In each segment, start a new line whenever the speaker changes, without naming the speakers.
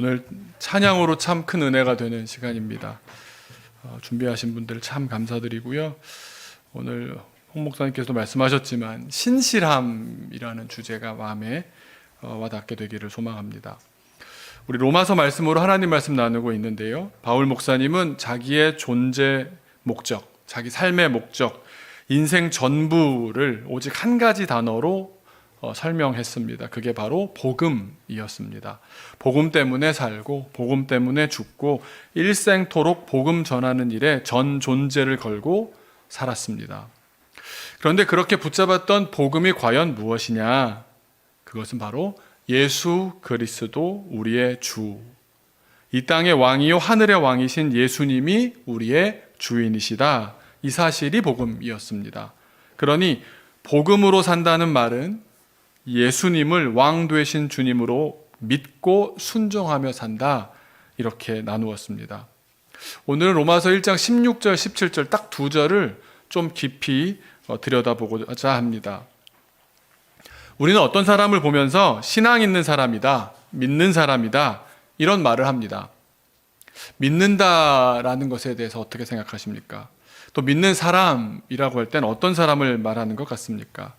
오늘 찬양으로 참 큰 은혜가 되는 시간입니다. 준비하신 분들 참 감사드리고요. 오늘 홍 목사님께서도 말씀하셨지만 신실함이라는 주제가 마음에 와닿게 되기를 소망합니다. 우리 로마서 말씀으로 하나님 말씀 나누고 있는데요. 바울 목사님은 자기의 존재 목적, 자기 삶의 목적, 인생 전부를 오직 한 가지 단어로 설명했습니다. 그게 바로 복음이었습니다. 복음 때문에 살고 복음 때문에 죽고 일생토록 복음 전하는 일에 전 존재를 걸고 살았습니다. 그런데 그렇게 붙잡았던 복음이 과연 무엇이냐? 그것은 바로 예수 그리스도 우리의 주, 이 땅의 왕이요 하늘의 왕이신 예수님이 우리의 주인이시다. 이 사실이 복음이었습니다. 그러니 복음으로 산다는 말은 예수님을 왕 되신 주님으로 믿고 순종하며 산다, 이렇게 나누었습니다. 오늘은 로마서 1장 16절 17절 딱 두 절을 좀 깊이 들여다보고자 합니다. 우리는 어떤 사람을 보면서 신앙 있는 사람이다, 믿는 사람이다, 이런 말을 합니다. 믿는다라는 것에 대해서 어떻게 생각하십니까? 또 믿는 사람이라고 할 때는 어떤 사람을 말하는 것 같습니까?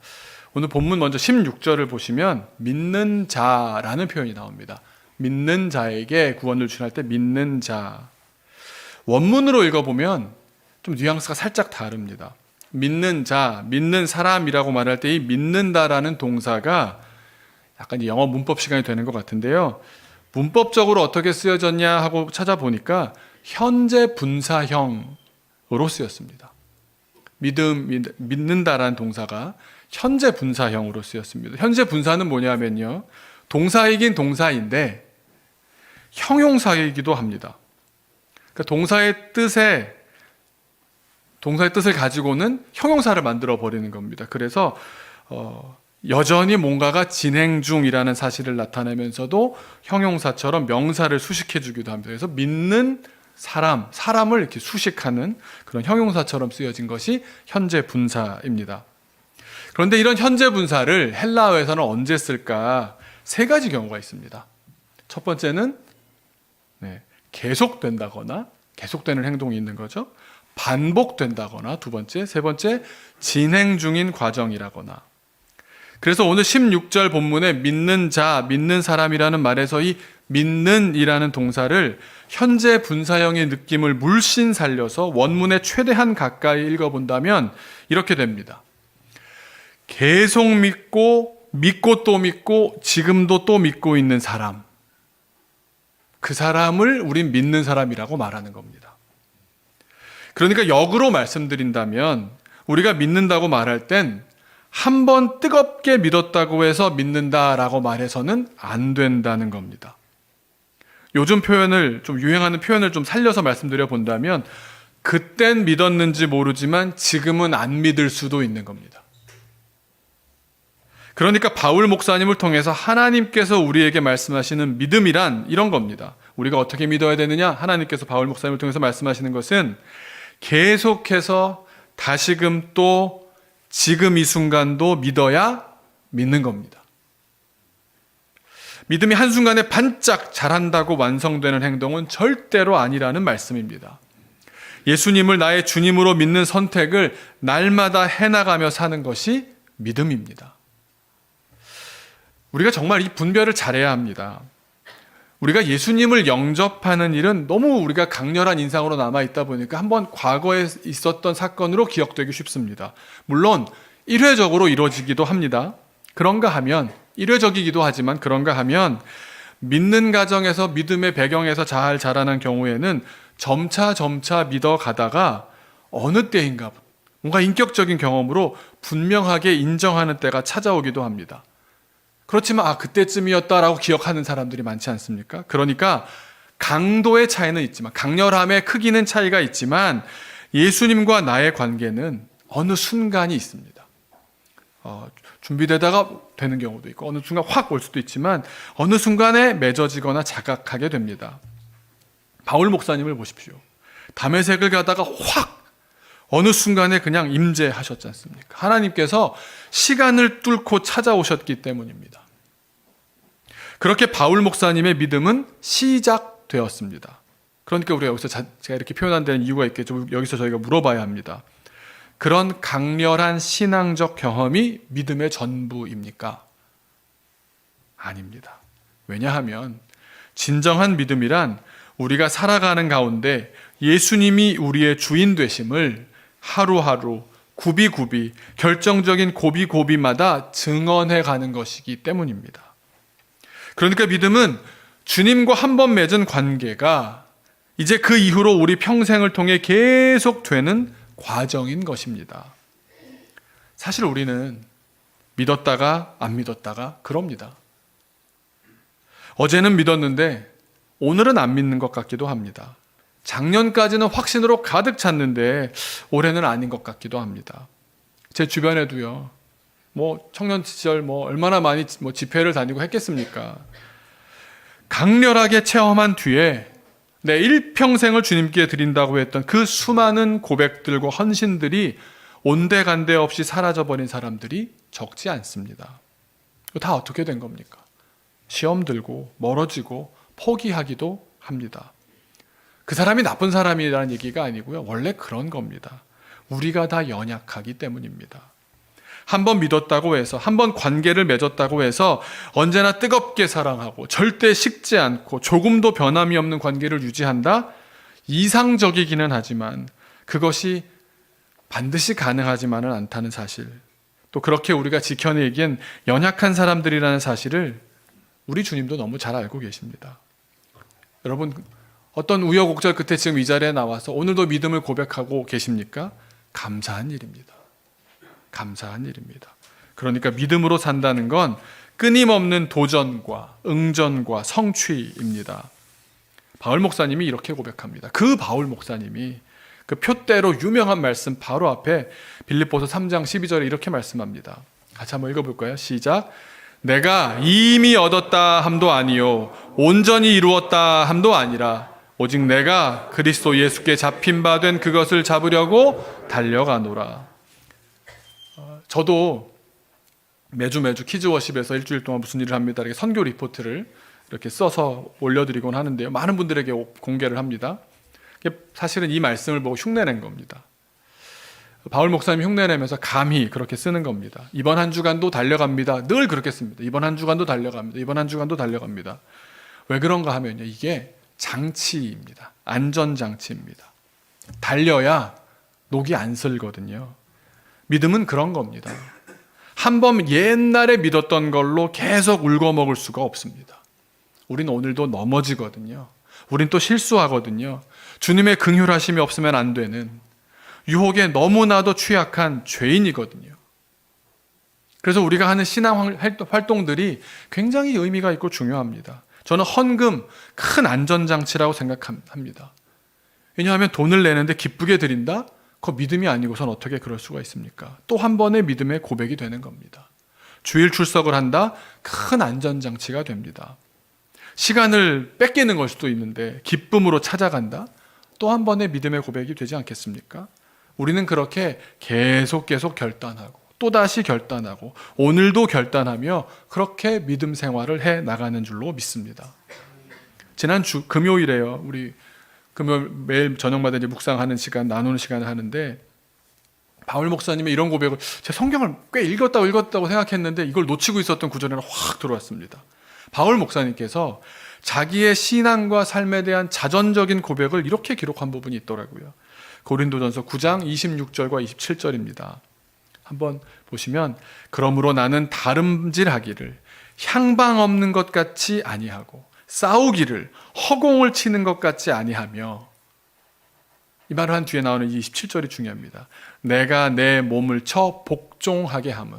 오늘 본문 먼저 16절을 보시면 믿는 자라는 표현이 나옵니다. 믿는 자에게 구원을 주할 때 믿는 자. 원문으로 읽어보면 좀 뉘앙스가 살짝 다릅니다. 믿는 자, 믿는 사람이라고 말할 때 이 믿는다라는 동사가 약간 영어 문법 시간이 되는 것 같은데요. 문법적으로 어떻게 쓰여졌냐 하고 찾아보니까 현재 분사형으로 쓰였습니다. 믿는다라는 동사가 현재 분사형으로 쓰였습니다. 현재 분사는 뭐냐면요, 동사이긴 동사인데 형용사이기도 합니다. 그러니까 동사의 뜻을 가지고는 형용사를 만들어 버리는 겁니다. 그래서 여전히 뭔가가 진행 중이라는 사실을 나타내면서도 형용사처럼 명사를 수식해 주기도 합니다. 그래서 믿는 사람을 이렇게 수식하는 그런 형용사처럼 쓰여진 것이 현재 분사입니다. 그런데 이런 현재 분사를 헬라어에서는 언제 쓸까? 세 가지 경우가 있습니다. 첫 번째는 계속된다거나, 계속되는 행동이 있는 거죠. 반복된다거나, 두 번째, 세 번째, 진행 중인 과정이라거나. 그래서 오늘 16절 본문에 믿는 자, 믿는 사람이라는 말에서 이 믿는이라는 동사를 현재 분사형의 느낌을 물씬 살려서 원문에 최대한 가까이 읽어본다면 이렇게 됩니다. 계속 믿고 또 믿고 지금도 또 믿고 있는 사람, 그 사람을 우린 믿는 사람이라고 말하는 겁니다. 그러니까 역으로 말씀드린다면 우리가 믿는다고 말할 땐 한 번 뜨겁게 믿었다고 해서 믿는다라고 말해서는 안 된다는 겁니다. 요즘 표현을 좀 유행하는 표현을 좀 살려서 말씀드려 본다면 그땐 믿었는지 모르지만 지금은 안 믿을 수도 있는 겁니다. 그러니까 바울 목사님을 통해서 하나님께서 우리에게 말씀하시는 믿음이란 이런 겁니다. 우리가 어떻게 믿어야 되느냐? 하나님께서 바울 목사님을 통해서 말씀하시는 것은 계속해서 다시금 또 지금 이 순간도 믿어야 믿는 겁니다. 믿음이 한순간에 반짝 잘한다고 완성되는 행동은 절대로 아니라는 말씀입니다. 예수님을 나의 주님으로 믿는 선택을 날마다 해나가며 사는 것이 믿음입니다. 우리가 정말 이 분별을 잘해야 합니다. 우리가 예수님을 영접하는 일은 너무 우리가 강렬한 인상으로 남아있다 보니까 한번 과거에 있었던 사건으로 기억되기 쉽습니다. 물론 일회적으로 이루어지기도 합니다. 그런가 하면, 일회적이기도 하지만 그런가 하면 믿는 과정에서 믿음의 배경에서 잘 자라는 경우에는 점차 믿어가다가 어느 때인가 뭔가 인격적인 경험으로 분명하게 인정하는 때가 찾아오기도 합니다. 그렇지만 그때쯤이었다라고 기억하는 사람들이 많지 않습니까? 그러니까 강도의 차이는 있지만, 강렬함의 크기는 차이가 있지만 예수님과 나의 관계는 어느 순간이 있습니다. 준비되다가 되는 경우도 있고 어느 순간 확 올 수도 있지만 어느 순간에 맺어지거나 자각하게 됩니다. 바울 목사님을 보십시오. 다메섹을 가다가 확 어느 순간에 그냥 임재하셨지 않습니까? 하나님께서 시간을 뚫고 찾아오셨기 때문입니다. 그렇게 바울 목사님의 믿음은 시작되었습니다. 그러니까 우리가 여기서 제가 이렇게 표현한 데는 이유가 있겠죠. 여기서 저희가 물어봐야 합니다. 그런 강렬한 신앙적 경험이 믿음의 전부입니까? 아닙니다. 왜냐하면 진정한 믿음이란 우리가 살아가는 가운데 예수님이 우리의 주인 되심을 하루하루 굽이굽이 결정적인 고비고비마다 증언해 가는 것이기 때문입니다. 그러니까 믿음은 주님과 한 번 맺은 관계가 이제 그 이후로 우리 평생을 통해 계속되는 과정인 것입니다. 사실 우리는 믿었다가 안 믿었다가 그럽니다. 어제는 믿었는데 오늘은 안 믿는 것 같기도 합니다. 작년까지는 확신으로 가득 찼는데 올해는 아닌 것 같기도 합니다. 제 주변에도요. 청년 시절 얼마나 많이 집회를 다니고 했겠습니까? 강렬하게 체험한 뒤에 내 일평생을 주님께 드린다고 했던 그 수많은 고백들과 헌신들이 온데간데 없이 사라져버린 사람들이 적지 않습니다. 다 어떻게 된 겁니까? 시험 들고 멀어지고 포기하기도 합니다. 그 사람이 나쁜 사람이라는 얘기가 아니고요. 원래 그런 겁니다. 우리가 다 연약하기 때문입니다. 한번 믿었다고 해서, 한번 관계를 맺었다고 해서 언제나 뜨겁게 사랑하고 절대 식지 않고 조금도 변함이 없는 관계를 유지한다? 이상적이기는 하지만 그것이 반드시 가능하지만은 않다는 사실, 또 그렇게 우리가 지켜내기엔 연약한 사람들이라는 사실을 우리 주님도 너무 잘 알고 계십니다. 여러분, 어떤 우여곡절 끝에 지금 이 자리에 나와서 오늘도 믿음을 고백하고 계십니까? 감사한 일입니다. 감사한 일입니다. 그러니까 믿음으로 산다는 건 끊임없는 도전과 응전과 성취입니다. 바울 목사님이 이렇게 고백합니다. 그 바울 목사님이 그 표대로 유명한 말씀 바로 앞에 빌립보서 3장 12절에 이렇게 말씀합니다. 같이 한번 읽어볼까요? 시작. 내가 이미 얻었다 함도 아니요 온전히 이루었다 함도 아니라 오직 내가 그리스도 예수께 잡힌 바 된 그것을 잡으려고 달려가노라. 저도 매주 키즈워십에서 일주일 동안 무슨 일을 합니다. 이렇게 선교 리포트를 이렇게 써서 올려드리곤 하는데요. 많은 분들에게 공개를 합니다. 사실은 이 말씀을 보고 흉내낸 겁니다. 바울 목사님이 흉내내면서 감히 그렇게 쓰는 겁니다. 이번 한 주간도 달려갑니다. 늘 그렇게 씁니다. 이번 한 주간도 달려갑니다. 이번 한 주간도 달려갑니다. 왜 그런가 하면요. 이게 장치입니다. 안전장치입니다. 달려야 녹이 안 슬거든요. 믿음은 그런 겁니다. 한번 옛날에 믿었던 걸로 계속 울거먹을 수가 없습니다. 우린 오늘도 넘어지거든요. 우린 또 실수하거든요. 주님의 긍휼하심이 없으면 안 되는 유혹에 너무나도 취약한 죄인이거든요. 그래서 우리가 하는 신앙 활동들이 굉장히 의미가 있고 중요합니다. 저는 헌금 큰 안전장치라고 생각합니다. 왜냐하면 돈을 내는데 기쁘게 드린다? 그거 믿음이 아니고선 어떻게 그럴 수가 있습니까? 또 한 번의 믿음의 고백이 되는 겁니다. 주일 출석을 한다? 큰 안전장치가 됩니다. 시간을 뺏기는 걸 수도 있는데 기쁨으로 찾아간다? 또 한 번의 믿음의 고백이 되지 않겠습니까? 우리는 그렇게 계속 결단하고 또다시 결단하고 오늘도 결단하며 그렇게 믿음 생활을 해 나가는 줄로 믿습니다. 지난 금요일에요. 우리 금요일 매일 저녁마다 이제 묵상하는 시간, 나누는 시간을 하는데 바울 목사님의 이런 고백을 제 성경을 꽤 읽었다고 생각했는데 이걸 놓치고 있었던 구절에 확 들어왔습니다. 바울 목사님께서 자기의 신앙과 삶에 대한 자전적인 고백을 이렇게 기록한 부분이 있더라고요. 고린도전서 9장 26절과 27절입니다. 한번 보시면 그러므로 나는 다름질하기를 향방 없는 것 같이 아니하고 싸우기를 허공을 치는 것 같지 아니하며, 이 말을 한 뒤에 나오는 이 27절이 중요합니다. 내가 내 몸을 쳐 복종하게 함은,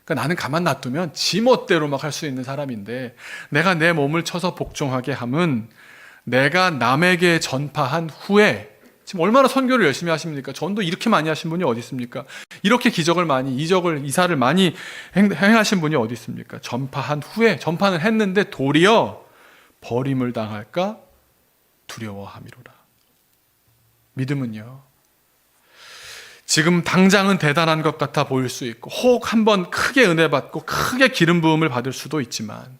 그러니까 나는 가만 놔두면 지 멋대로 막 할 수 있는 사람인데 내가 내 몸을 쳐서 복종하게 함은 내가 남에게 전파한 후에, 지금 얼마나 선교를 열심히 하십니까? 전도 이렇게 많이 하신 분이 어디 있습니까? 이렇게 기적을 많이, 이사를 많이 행하신 분이 어디 있습니까? 전파한 후에, 전파는 했는데 도리어 버림을 당할까 두려워함이로라. 믿음은요, 지금 당장은 대단한 것 같아 보일 수 있고 혹 한번 크게 은혜 받고 크게 기름 부음을 받을 수도 있지만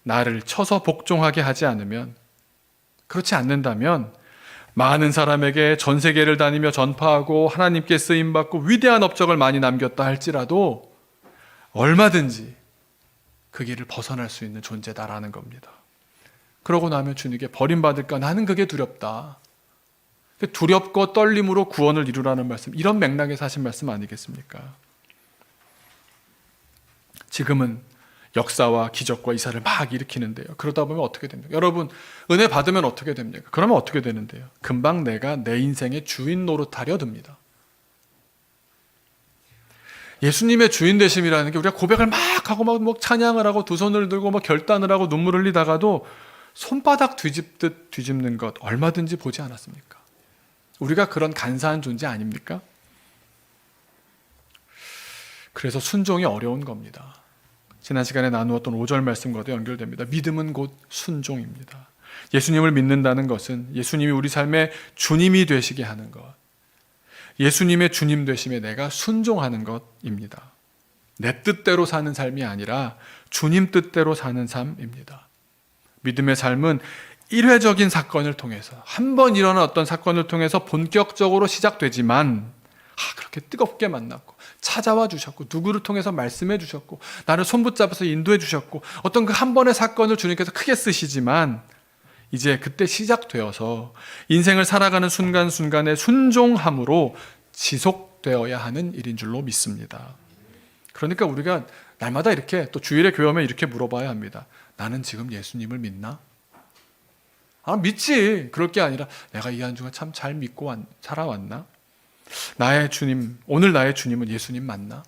나를 쳐서 복종하게 하지 않으면, 그렇지 않는다면 많은 사람에게 전 세계를 다니며 전파하고 하나님께 쓰임받고 위대한 업적을 많이 남겼다 할지라도 얼마든지 그 길을 벗어날 수 있는 존재다라는 겁니다. 그러고 나면 주님께 버림받을까? 나는 그게 두렵다. 두렵고 떨림으로 구원을 이루라는 말씀, 이런 맥락에서 하신 말씀 아니겠습니까? 지금은 역사와 기적과 이사를 막 일으키는데요. 그러다 보면 어떻게 됩니까? 여러분, 은혜 받으면 어떻게 됩니까? 그러면 어떻게 되는데요? 금방 내가 내 인생의 주인 노릇하려 듭니다. 예수님의 주인 되심이라는 게 우리가 고백을 막 하고 막 찬양을 하고 두 손을 들고 막 결단을 하고 눈물을 흘리다가도 손바닥 뒤집듯 뒤집는 것 얼마든지 보지 않았습니까? 우리가 그런 간사한 존재 아닙니까? 그래서 순종이 어려운 겁니다. 지난 시간에 나누었던 5절 말씀과도 연결됩니다. 믿음은 곧 순종입니다. 예수님을 믿는다는 것은 예수님이 우리 삶의 주님이 되시게 하는 것, 예수님의 주님 되심에 내가 순종하는 것입니다. 내 뜻대로 사는 삶이 아니라 주님 뜻대로 사는 삶입니다. 믿음의 삶은 일회적인 사건을 통해서, 한 번 일어난 어떤 사건을 통해서 본격적으로 시작되지만, 그렇게 뜨겁게 만났고 찾아와 주셨고 누구를 통해서 말씀해 주셨고 나를 손붙잡아서 인도해 주셨고 어떤 그 한 번의 사건을 주님께서 크게 쓰시지만, 이제 그때 시작되어서 인생을 살아가는 순간순간의 순종함으로 지속되어야 하는 일인 줄로 믿습니다. 그러니까 우리가 날마다 이렇게, 또 주일에 교회 오면 이렇게 물어봐야 합니다. 나는 지금 예수님을 믿나? 믿지. 그럴 게 아니라 내가 이 한 주간 참 잘 믿고 살아왔나? 나의 주님, 오늘 나의 주님은 예수님 맞나?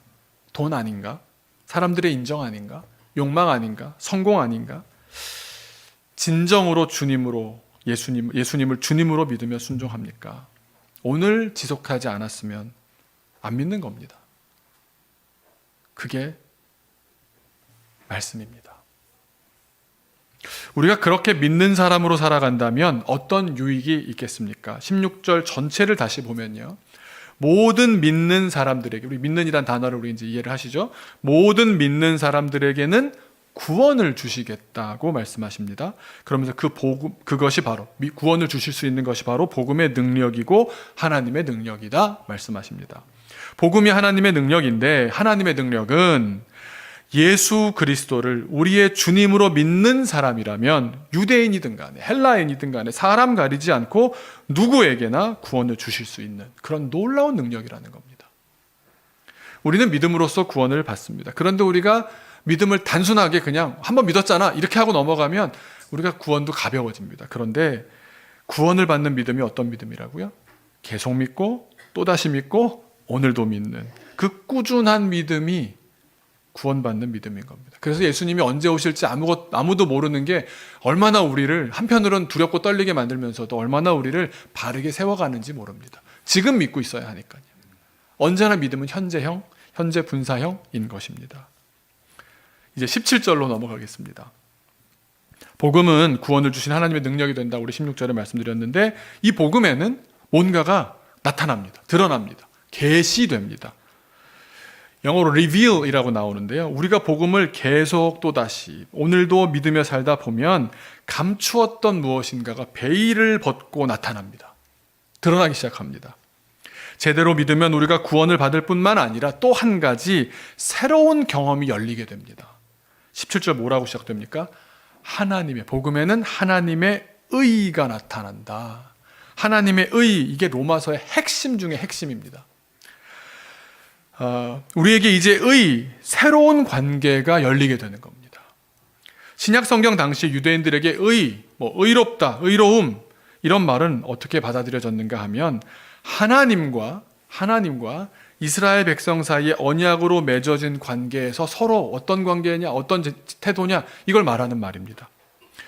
돈 아닌가? 사람들의 인정 아닌가? 욕망 아닌가? 성공 아닌가? 진정으로 주님으로, 예수님을 주님으로 믿으며 순종합니까? 오늘 지속하지 않았으면 안 믿는 겁니다. 그게 말씀입니다. 우리가 그렇게 믿는 사람으로 살아간다면 어떤 유익이 있겠습니까? 16절 전체를 다시 보면요, 모든 믿는 사람들에게, 우리 믿는이란 단어를 우리 이제 이해를 하시죠? 모든 믿는 사람들에게는 구원을 주시겠다고 말씀하십니다. 그러면서 그것이 바로, 구원을 주실 수 있는 것이 바로 복음의 능력이고 하나님의 능력이다 말씀하십니다. 복음이 하나님의 능력인데, 하나님의 능력은 예수 그리스도를 우리의 주님으로 믿는 사람이라면 유대인이든 간에 헬라인이든 간에 사람 가리지 않고 누구에게나 구원을 주실 수 있는 그런 놀라운 능력이라는 겁니다. 우리는 믿음으로써 구원을 받습니다. 그런데 우리가 믿음을 단순하게 그냥 한번 믿었잖아 이렇게 하고 넘어가면 우리가 구원도 가벼워집니다. 그런데 구원을 받는 믿음이 어떤 믿음이라고요? 계속 믿고 또다시 믿고 오늘도 믿는 그 꾸준한 믿음이 구원받는 믿음인 겁니다. 그래서 예수님이 언제 오실지 아무도 모르는 게 얼마나 우리를 한편으로는 두렵고 떨리게 만들면서도 얼마나 우리를 바르게 세워가는지 모릅니다. 지금 믿고 있어야 하니까요. 언제나 믿음은 현재형, 현재 분사형인 것입니다. 이제 17절로 넘어가겠습니다. 복음은 구원을 주신 하나님의 능력이 된다고 우리 16절에 말씀드렸는데, 이 복음에는 뭔가가 나타납니다. 드러납니다. 계시됩니다. 영어로 reveal이라고 나오는데요. 우리가 복음을 계속 또다시 오늘도 믿으며 살다 보면 감추었던 무엇인가가 베일을 벗고 나타납니다. 드러나기 시작합니다. 제대로 믿으면 우리가 구원을 받을 뿐만 아니라 또 한 가지 새로운 경험이 열리게 됩니다. 17절 뭐라고 시작됩니까? 복음에는 하나님의 의가 나타난다. 하나님의 의, 이게 로마서의 핵심 중에 핵심입니다. 우리에게 이제 새로운 관계가 열리게 되는 겁니다. 신약 성경 당시 유대인들에게 의롭다, 의로움, 이런 말은 어떻게 받아들여졌는가 하면 하나님과 이스라엘 백성 사이에 언약으로 맺어진 관계에서 서로 어떤 관계냐, 어떤 태도냐, 이걸 말하는 말입니다.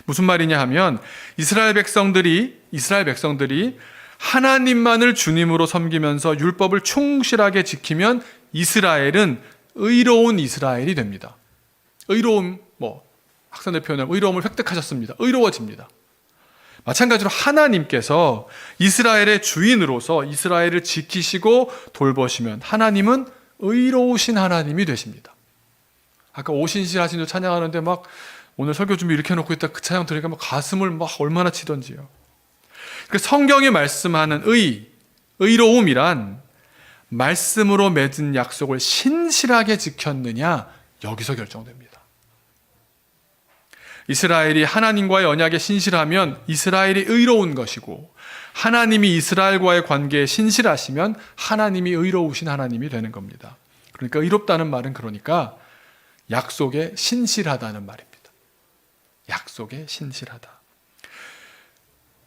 무슨 말이냐 하면 이스라엘 백성들이 하나님만을 주님으로 섬기면서 율법을 충실하게 지키면 이스라엘은 의로운 이스라엘이 됩니다. 의로움, 학생들 표현하면 의로움을 획득하셨습니다. 의로워집니다. 마찬가지로 하나님께서 이스라엘의 주인으로서 이스라엘을 지키시고 돌보시면 하나님은 의로우신 하나님이 되십니다. 아까 오신실 하신 줄 찬양하는데 막 오늘 설교 준비 이렇게 해놓고 있다 그 찬양 들으니까 막 가슴을 막 얼마나 치던지요. 그 성경이 말씀하는 의로움이란 말씀으로 맺은 약속을 신실하게 지켰느냐, 여기서 결정됩니다. 이스라엘이 하나님과의 언약에 신실하면 이스라엘이 의로운 것이고, 하나님이 이스라엘과의 관계에 신실하시면 하나님이 의로우신 하나님이 되는 겁니다. 그러니까 의롭다는 말은 그러니까 약속에 신실하다는 말입니다. 약속에 신실하다.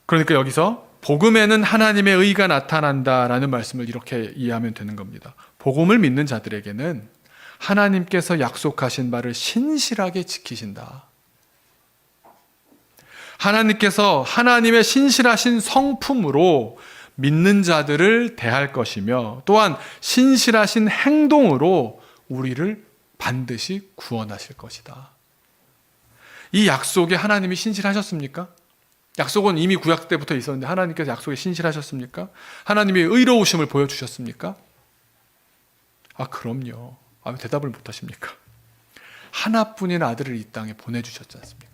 그러니까 여기서 복음에는 하나님의 의가 나타난다라는 말씀을 이렇게 이해하면 되는 겁니다. 복음을 믿는 자들에게는 하나님께서 약속하신 바를 신실하게 지키신다. 하나님께서 하나님의 신실하신 성품으로 믿는 자들을 대할 것이며, 또한 신실하신 행동으로 우리를 반드시 구원하실 것이다. 이 약속에 하나님이 신실하셨습니까? 약속은 이미 구약 때부터 있었는데 하나님께서 약속에 신실하셨습니까? 하나님의 의로우심을 보여주셨습니까? 그럼요. 왜 대답을 못하십니까? 하나뿐인 아들을 이 땅에 보내주셨지 않습니까?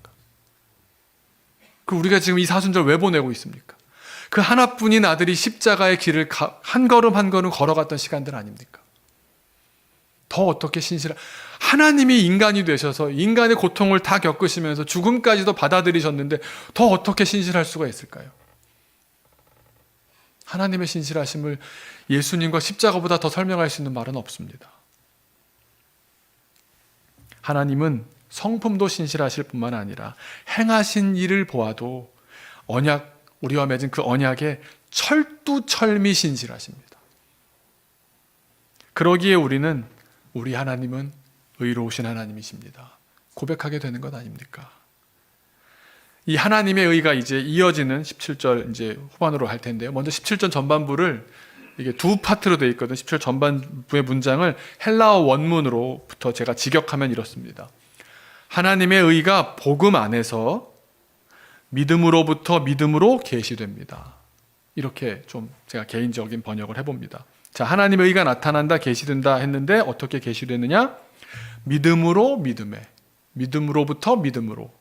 그 우리가 지금 이 사순절 왜 보내고 있습니까? 그 하나뿐인 아들이 십자가의 길을 한 걸음 한 걸음 걸어갔던 시간들 아닙니까? 더 어떻게 하나님이 인간이 되셔서 인간의 고통을 다 겪으시면서 죽음까지도 받아들이셨는데 더 어떻게 신실할 수가 있을까요? 하나님의 신실하심을 예수님과 십자가보다 더 설명할 수 있는 말은 없습니다. 하나님은 성품도 신실하실 뿐만 아니라 행하신 일을 보아도 우리와 맺은 그 언약에 철두철미 신실하십니다. 그러기에 우리 하나님은 의로우신 하나님이십니다. 고백하게 되는 것 아닙니까? 이 하나님의 의가 이제 이어지는 17절 이제 후반으로 할 텐데요. 먼저 17절 전반부를 이게 두 파트로 되어 있거든요. 17절 전반부의 문장을 헬라어 원문으로부터 제가 직역하면 이렇습니다. 하나님의 의가 복음 안에서 믿음으로부터 믿음으로 계시됩니다. 이렇게 좀 제가 개인적인 번역을 해봅니다. 자, 하나님의 의가 나타난다, 계시된다 했는데 어떻게 계시되느냐? 믿음으로 믿음에, 믿음으로부터 믿음으로.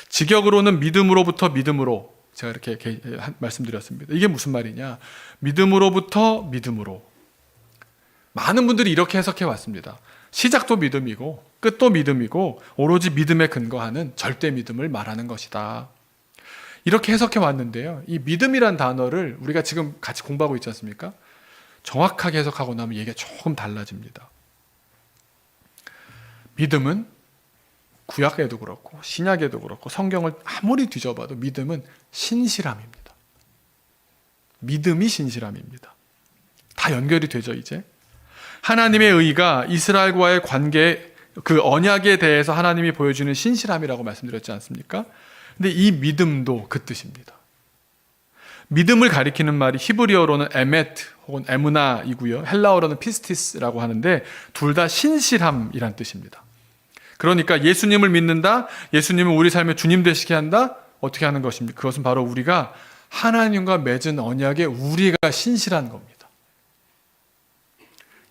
직역으로는 믿음으로부터 믿음으로, 제가 이렇게 말씀드렸습니다. 이게 무슨 말이냐? 믿음으로부터 믿음으로. 많은 분들이 이렇게 해석해 왔습니다. 시작도 믿음이고 끝도 믿음이고 오로지 믿음에 근거하는 절대 믿음을 말하는 것이다. 이렇게 해석해 왔는데요. 이 믿음이란 단어를 우리가 지금 같이 공부하고 있지 않습니까? 정확하게 해석하고 나면 얘기가 조금 달라집니다. 믿음은 구약에도 그렇고 신약에도 그렇고 성경을 아무리 뒤져봐도 믿음은 신실함입니다. 믿음이 신실함입니다. 다 연결이 되죠, 이제. 하나님의 의가 이스라엘과의 관계, 그 언약에 대해서 하나님이 보여주는 신실함이라고 말씀드렸지 않습니까? 근데 이 믿음도 그 뜻입니다. 믿음을 가리키는 말이 히브리어로는 에메트 혹은 에무나이고요. 헬라어로는 피스티스라고 하는데 둘 다 신실함이란 뜻입니다. 그러니까 예수님을 믿는다, 예수님을 우리 삶의 주님 되시게 한다, 어떻게 하는 것입니까? 그것은 바로 우리가 하나님과 맺은 언약에 우리가 신실한 겁니다.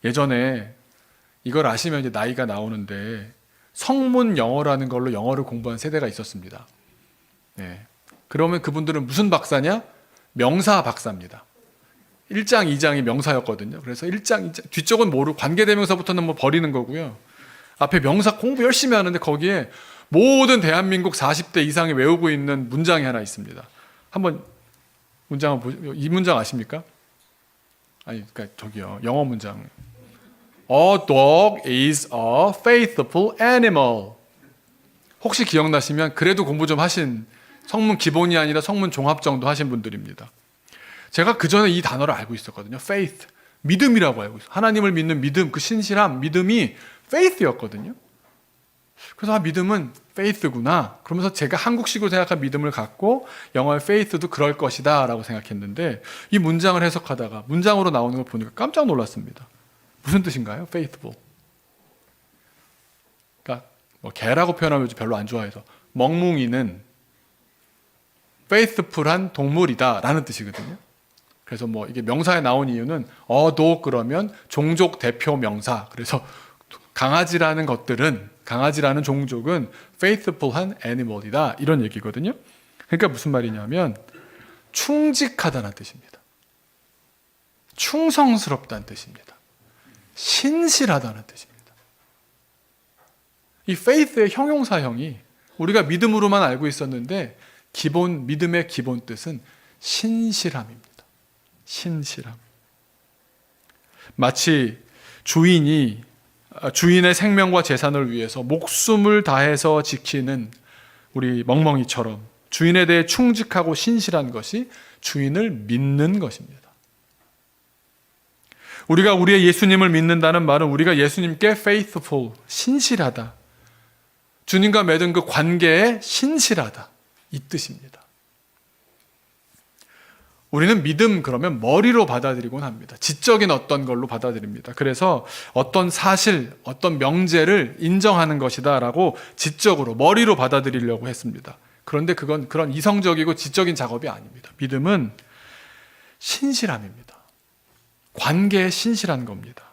예전에 이걸 아시면 이제 나이가 나오는데 성문 영어라는 걸로 영어를 공부한 세대가 있었습니다. 네. 그러면 그분들은 무슨 박사냐? 명사 박사입니다. 1장, 2장이 명사였거든요. 그래서 1장, 2장, 뒤쪽은 모르고 관계대명사부터는 뭐 버리는 거고요. 앞에 명사 공부 열심히 하는데 거기에 모든 대한민국 40대 이상이 외우고 있는 문장이 하나 있습니다. 한번 문장을 보세요. 이 문장 아십니까? 아니, 그러니까 저기요. 영어 문장. A dog is a faithful animal. 혹시 기억나시면 그래도 공부 좀 하신, 성문 기본이 아니라 성문 종합 정도 하신 분들입니다. 제가 그 전에 이 단어를 알고 있었거든요. faith. 믿음이라고 알고 있어요. 하나님을 믿는 믿음, 그 신실함, 믿음이 faith였거든요. 그래서 믿음은 faith구나. 그러면서 제가 한국식으로 생각한 믿음을 갖고 영어의 faith도 그럴 것이다 라고 생각했는데 이 문장을 해석하다가 문장으로 나오는 걸 보니까 깜짝 놀랐습니다. 무슨 뜻인가요? faithful. 그러니까 뭐 개라고 표현하면 별로 안 좋아해서 멍뭉이는 faithful한 동물이다 라는 뜻이거든요. 그래서 뭐 이게 명사에 나온 이유는 어도 그러면 종족 대표 명사. 그래서 강아지라는 것들은, 강아지라는 종족은 faithful한 animal이다, 이런 얘기거든요. 그러니까 무슨 말이냐면 충직하다는 뜻입니다. 충성스럽다는 뜻입니다. 신실하다는 뜻입니다. 이 faith의 형용사형이 우리가 믿음으로만 알고 있었는데 믿음의 기본 뜻은 신실함입니다. 신실함. 마치 주인의 생명과 재산을 위해서 목숨을 다해서 지키는 우리 멍멍이처럼 주인에 대해 충직하고 신실한 것이 주인을 믿는 것입니다. 우리가 우리의 예수님을 믿는다는 말은 우리가 예수님께 faithful, 신실하다, 주님과 맺은 그 관계에 신실하다, 이 뜻입니다. 우리는 믿음 그러면 머리로 받아들이곤 합니다. 지적인 어떤 걸로 받아들입니다. 그래서 어떤 사실, 어떤 명제를 인정하는 것이다 라고 지적으로, 머리로 받아들이려고 했습니다. 그런데 그건 그런 이성적이고 지적인 작업이 아닙니다. 믿음은 신실함입니다. 관계에 신실한 겁니다.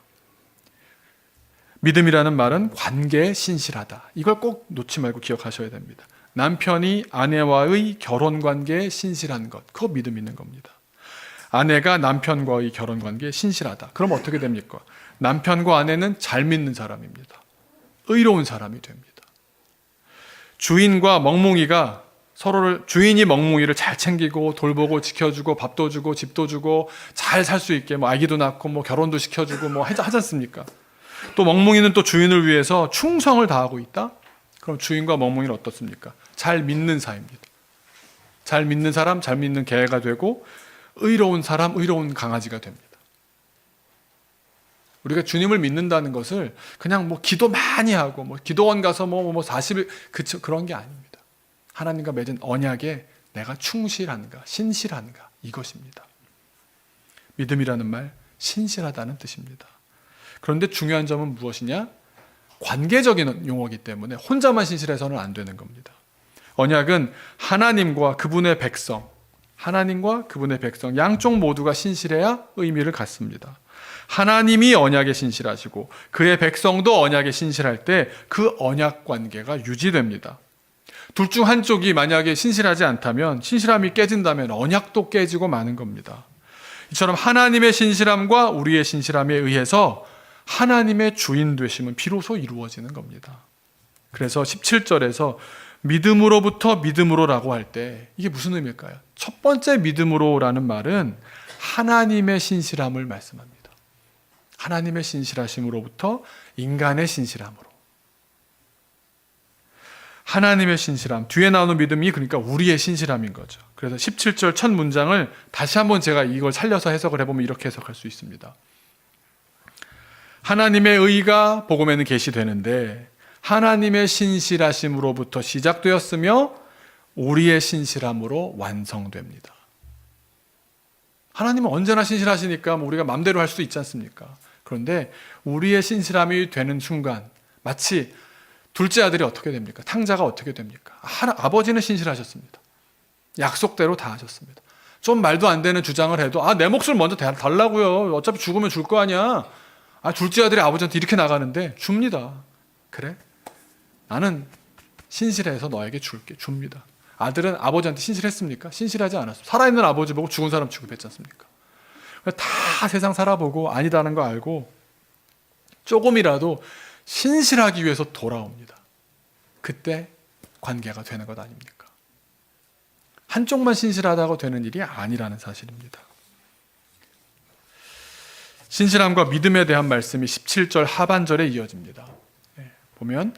믿음이라는 말은 관계에 신실하다. 이걸 꼭 놓지 말고 기억하셔야 됩니다. 남편이 아내와의 결혼관계에 신실한 것, 그거 믿음 있는 겁니다. 아내가 남편과의 결혼관계에 신실하다. 그럼 어떻게 됩니까? 남편과 아내는 잘 믿는 사람입니다. 의로운 사람이 됩니다. 주인과 멍뭉이가 주인이 멍뭉이를 잘 챙기고 돌보고 지켜주고 밥도 주고 집도 주고 잘 살 수 있게 아기도 낳고 결혼도 시켜주고 하지 않습니까? 또 멍뭉이는 또 주인을 위해서 충성을 다하고 있다? 그럼 주인과 멍뭉이는 어떻습니까? 잘 믿는 사이입니다. 잘 믿는 사람, 잘 믿는 개가 되고 의로운 사람, 의로운 강아지가 됩니다. 우리가 주님을 믿는다는 것을 그냥 기도 많이 하고 기도원 가서 40일 그런 게 아닙니다. 하나님과 맺은 언약에 내가 충실한가, 신실한가, 이것입니다. 믿음이라는 말, 신실하다는 뜻입니다. 그런데 중요한 점은 무엇이냐? 관계적인 용어이기 때문에 혼자만 신실해서는 안 되는 겁니다. 언약은 하나님과 그분의 백성, 양쪽 모두가 신실해야 의미를 갖습니다. 하나님이 언약에 신실하시고 그의 백성도 언약에 신실할 때 그 언약 관계가 유지됩니다. 둘 중 한쪽이 만약에 신실하지 않다면, 신실함이 깨진다면 언약도 깨지고 마는 겁니다. 이처럼 하나님의 신실함과 우리의 신실함에 의해서 하나님의 주인 되심은 비로소 이루어지는 겁니다. 그래서 17절에서 믿음으로부터 믿음으로라고 할 때 이게 무슨 의미일까요? 첫 번째 믿음으로라는 말은 하나님의 신실함을 말씀합니다. 하나님의 신실하심으로부터 인간의 신실함으로. 하나님의 신실함, 뒤에 나오는 믿음이 그러니까 우리의 신실함인 거죠. 그래서 17절 첫 문장을 다시 한번 제가 이걸 살려서 해석을 해보면 이렇게 해석할 수 있습니다. 하나님의 의가 복음에는 계시되는데 하나님의 신실하심으로부터 시작되었으며 우리의 신실함으로 완성됩니다. 하나님은 언제나 신실하시니까 우리가 마음대로 할 수도 있지 않습니까? 그런데 우리의 신실함이 되는 순간 마치 둘째 아들이 어떻게 됩니까? 탕자가 어떻게 됩니까? 아버지는 신실하셨습니다. 약속대로 다 하셨습니다. 좀 말도 안 되는 주장을 해도 내 몫을 먼저 달라고요. 어차피 죽으면 줄 거 아니야. 둘째 아들이 아버지한테 이렇게 나가는데 줍니다. 그래? 나는 신실해서 너에게 줍니다. 아들은 아버지한테 신실했습니까? 신실하지 않았습니다. 살아있는 아버지 보고 죽은 사람 취급했지 않습니까? 다 세상 살아보고 아니다는 거 알고 조금이라도 신실하기 위해서 돌아옵니다. 그때 관계가 되는 것 아닙니까? 한쪽만 신실하다고 되는 일이 아니라는 사실입니다. 신실함과 믿음에 대한 말씀이 17절 하반절에 이어집니다. 보면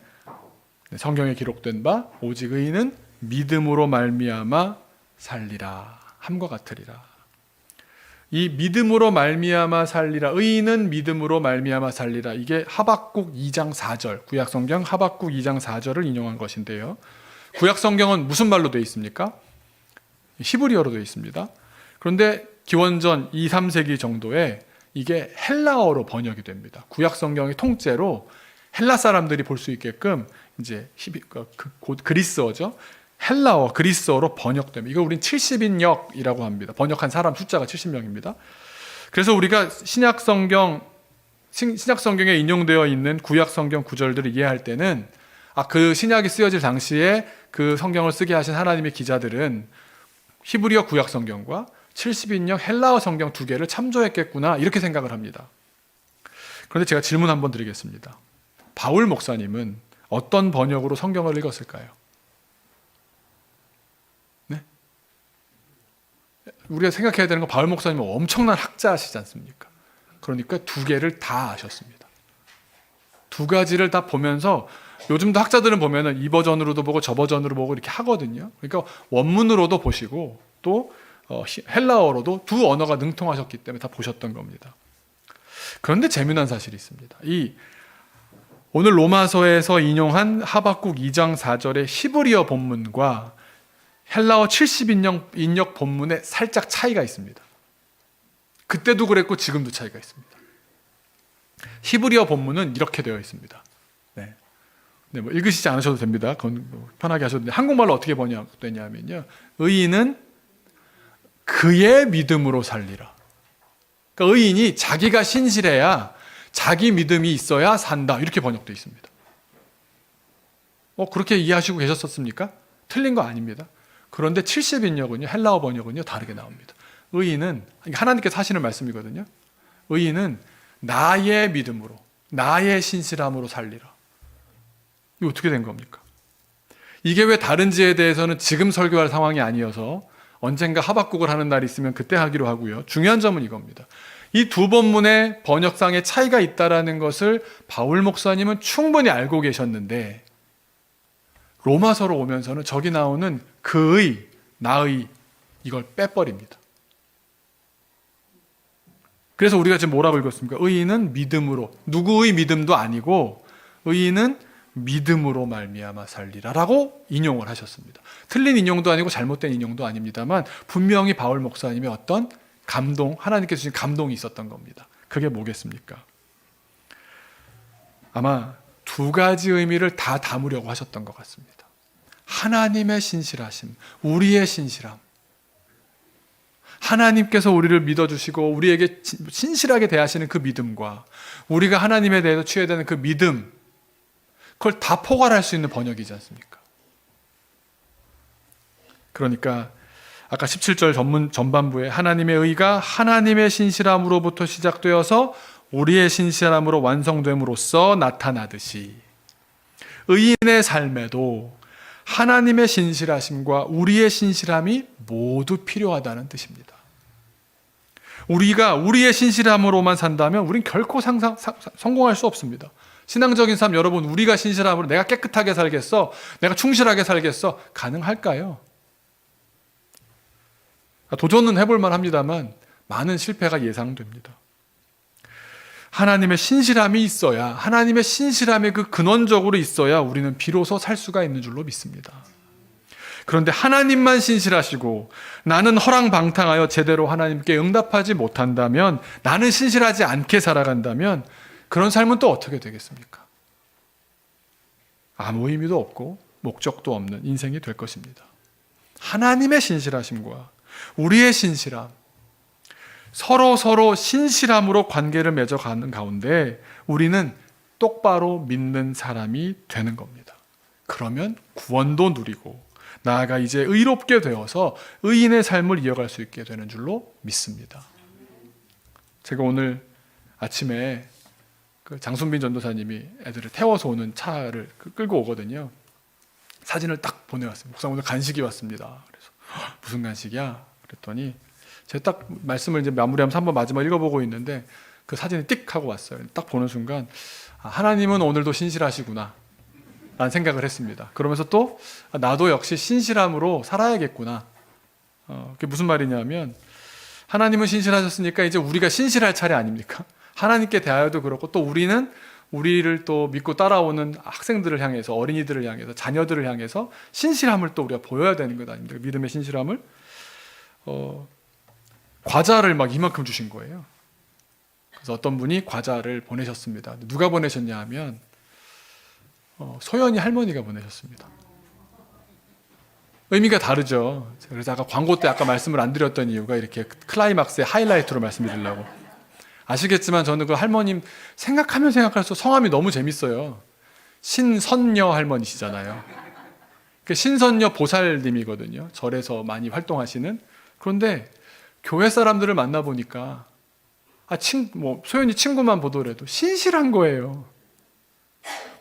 성경에 기록된 바 오직 의인은 믿음으로 말미암아 살리라 함과 같으리라. 이 믿음으로 말미암아 살리라, 의인은 믿음으로 말미암아 살리라, 이게 하박국 2장 4절, 구약성경 하박국 2장 4절을 인용한 것인데요. 구약성경은 무슨 말로 되어 있습니까? 히브리어로 되어 있습니다. 그런데 기원전 2, 3세기 정도에 이게 헬라어로 번역이 됩니다. 구약성경의 통째로 헬라 사람들이 볼 수 있게끔 이제 곧 그리스어죠. 헬라어, 그리스어로 번역됩니다. 이거 우린 70인역이라고 합니다. 번역한 사람 숫자가 70명입니다. 그래서 우리가 신약 성경 신약 성경에 인용되어 있는 구약 성경 구절들을 이해할 때는 그 신약이 쓰여질 당시에 그 성경을 쓰게 하신 하나님의 기자들은 히브리어 구약 성경과 70인역 헬라어 성경 두 개를 참조했겠구나 이렇게 생각을 합니다. 그런데 제가 질문 한번 드리겠습니다. 바울 목사님은 어떤 번역으로 성경을 읽었을까요? 네? 우리가 생각해야 되는 건 바울 목사님은 엄청난 학자시지 않습니까? 그러니까 두 개를 다 아셨습니다. 두 가지를 다 보면서 요즘도 학자들은 보면은 이 버전으로도 보고 저 버전으로 보고 이렇게 하거든요. 그러니까 원문으로도 보시고 또 헬라어로도 두 언어가 능통하셨기 때문에 다 보셨던 겁니다. 그런데 재미난 사실이 있습니다. 오늘 로마서에서 인용한 하박국 2장 4절의 히브리어 본문과 헬라어 70인역 본문에 살짝 차이가 있습니다. 그때도 그랬고 지금도 차이가 있습니다. 히브리어 본문은 이렇게 되어 있습니다. 네, 뭐 읽으시지 않으셔도 됩니다. 그건 뭐 편하게 하셔도 돼요. 한국말로 어떻게 번역되냐면요. 의인은 그의 믿음으로 살리라. 그러니까 의인이 자기가 신실해야 자기 믿음이 있어야 산다. 이렇게 번역되어 있습니다. 그렇게 이해하시고 계셨었습니까? 틀린 거 아닙니다. 그런데 70인역은요, 헬라어 번역은요, 다르게 나옵니다. 의인은, 하나님께서 하시는 말씀이거든요. 의인은 나의 믿음으로, 나의 신실함으로 살리라. 이거 어떻게 된 겁니까? 이게 왜 다른지에 대해서는 지금 설교할 상황이 아니어서 언젠가 하박국을 하는 날이 있으면 그때 하기로 하고요. 중요한 점은 이겁니다. 이 두 본문의 번역상의 차이가 있다는 것을 바울 목사님은 충분히 알고 계셨는데 로마서로 오면서는 저기 나오는 그의, 나의 이걸 빼버립니다. 그래서 우리가 지금 뭐라고 읽었습니까? 의인은 믿음으로, 누구의 믿음도 아니고 의인은 믿음으로 말미암아 살리라라고 인용을 하셨습니다. 틀린 인용도 아니고 잘못된 인용도 아닙니다만 분명히 바울 목사님의 어떤 감동, 하나님께서 주신 감동이 있었던 겁니다. 그게 뭐겠습니까? 아마 두 가지 의미를 다 담으려고 하셨던 것 같습니다. 하나님의 신실하심, 우리의 신실함. 하나님께서 우리를 믿어주시고 우리에게 신실하게 대하시는 그 믿음과 우리가 하나님에 대해서 취해야 되는 그 믿음, 그걸 다 포괄할 수 있는 번역이지 않습니까? 그러니까 아까 17절 전반부에 하나님의 의가 하나님의 신실함으로부터 시작되어서 우리의 신실함으로 완성됨으로써 나타나듯이 의인의 삶에도 하나님의 신실하심과 우리의 신실함이 모두 필요하다는 뜻입니다. 우리가 우리의 신실함으로만 산다면 우린 결코 성공할 수 없습니다. 신앙적인 삶 여러분, 우리가 신실함으로 내가 깨끗하게 살겠어? 내가 충실하게 살겠어? 가능할까요? 도전은 해볼만 합니다만 많은 실패가 예상됩니다. 하나님의 신실함이 있어야, 하나님의 신실함이 그 근원적으로 있어야 우리는 비로소 살 수가 있는 줄로 믿습니다. 그런데 하나님만 신실하시고 나는 허랑방탕하여 제대로 하나님께 응답하지 못한다면, 나는 신실하지 않게 살아간다면 그런 삶은 또 어떻게 되겠습니까? 아무 의미도 없고 목적도 없는 인생이 될 것입니다. 하나님의 신실하심과 우리의 신실함, 서로 신실함으로 관계를 맺어가는 가운데 우리는 똑바로 믿는 사람이 되는 겁니다. 그러면 구원도 누리고 나아가 이제 의롭게 되어서 의인의 삶을 이어갈 수 있게 되는 줄로 믿습니다. 제가 오늘 아침에 그 장순빈 전도사님이 애들을 태워서 오는 차를 끌고 오거든요. 사진을 딱 보내왔어요. 목사 오늘 간식이 왔습니다. 그래서 무슨 간식이야? 그랬더니 제가 딱 말씀을 이제 마무리하면서 한번 마지막 읽어보고 있는데 그 사진이 띡 하고 왔어요. 딱 보는 순간 하나님은 오늘도 신실하시구나 라는 생각을 했습니다. 그러면서 또 나도 역시 신실함으로 살아야겠구나. 그게 무슨 말이냐면 하나님은 신실하셨으니까 이제 우리가 신실할 차례 아닙니까? 하나님께 대하여도 그렇고 또 우리는 우리를 또 믿고 따라오는 학생들을 향해서, 어린이들을 향해서, 자녀들을 향해서 신실함을 또 우리가 보여야 되는 것 아닙니까? 믿음의 신실함을. 과자를 막 이만큼 주신 거예요. 그래서 어떤 분이 과자를 보내셨습니다. 누가 보내셨냐 하면 소연이 할머니가 보내셨습니다. 의미가 다르죠. 그래서 아까 광고 때 아까 말씀을 안 드렸던 이유가 이렇게 클라이막스의 하이라이트로 말씀드리려고. 아시겠지만 저는 그 할머님 생각하면 생각할수록 성함이 너무 재밌어요. 신선녀 할머니시잖아요. 그 신선녀 보살님이거든요. 절에서 많이 활동하시는. 그런데 교회 사람들을 만나보니까 소연이 친구만 보더라도 신실한 거예요.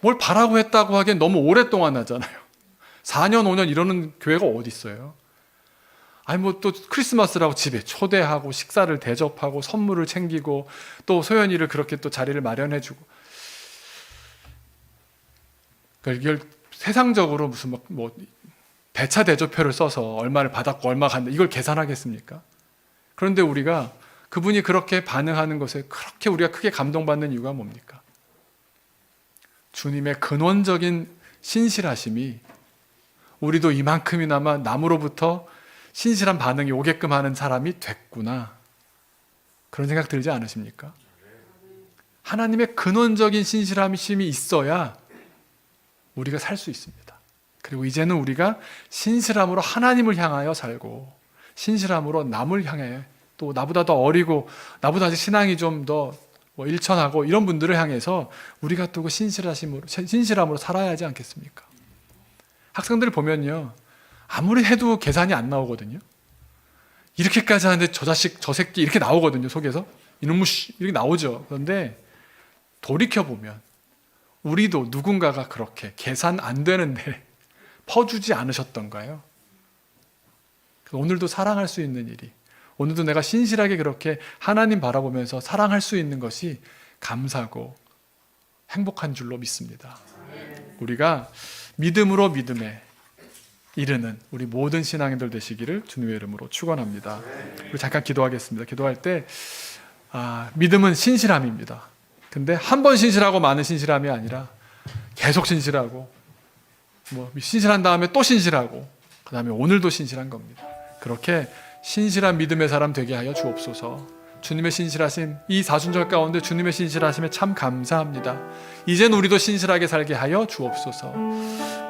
뭘 바라고 했다고 하기엔 너무 오랫동안 하잖아요. 4년, 5년 이러는 교회가 어디 있어요? 또 크리스마스라고 집에 초대하고 식사를 대접하고 선물을 챙기고 또 소연이를 그렇게 또 자리를 마련해주고. 그러니까 이걸 세상적으로 무슨 배차 대조표를 써서 얼마를 받았고 얼마 간다 이걸 계산하겠습니까? 그런데 우리가 그분이 그렇게 반응하는 것에 그렇게 우리가 크게 감동받는 이유가 뭡니까? 주님의 근원적인 신실하심이 우리도 이만큼이나마 남으로부터 신실한 반응이 오게끔 하는 사람이 됐구나. 그런 생각 들지 않으십니까? 하나님의 근원적인 신실함이 있어야 우리가 살 수 있습니다. 그리고 이제는 우리가 신실함으로 하나님을 향하여 살고 신실함으로 남을 향해 또 나보다 더 어리고 나보다 아직 신앙이 좀 더 일천하고 이런 분들을 향해서 우리가 또 그 신실함으로 살아야 하지 않겠습니까? 학생들 보면요, 아무리 해도 계산이 안 나오거든요. 이렇게까지 하는데 저 자식, 저 새끼 이렇게 나오거든요, 속에서. 이놈의 이렇게 나오죠. 그런데 돌이켜보면 우리도 누군가가 그렇게 계산 안 되는데 퍼주지 않으셨던가요? 오늘도 사랑할 수 있는 일이, 오늘도 내가 신실하게 그렇게 하나님 바라보면서 사랑할 수 있는 것이 감사고 행복한 줄로 믿습니다. 우리가 믿음으로 믿음에 이르는 우리 모든 신앙인들 되시기를 주님의 이름으로 축원합니다. 우리 잠깐 기도하겠습니다. 기도할 때 믿음은 신실함입니다. 근데 한 번 신실하고 많은 신실함이 아니라 계속 신실하고 신실한 다음에 또 신실하고 그 다음에 오늘도 신실한 겁니다. 그렇게 신실한 믿음의 사람 되게 하여 주옵소서. 주님의 신실하심, 이 사순절 가운데 주님의 신실하심에 참 감사합니다. 이젠 우리도 신실하게 살게 하여 주옵소서.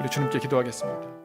우리 주님께 기도하겠습니다.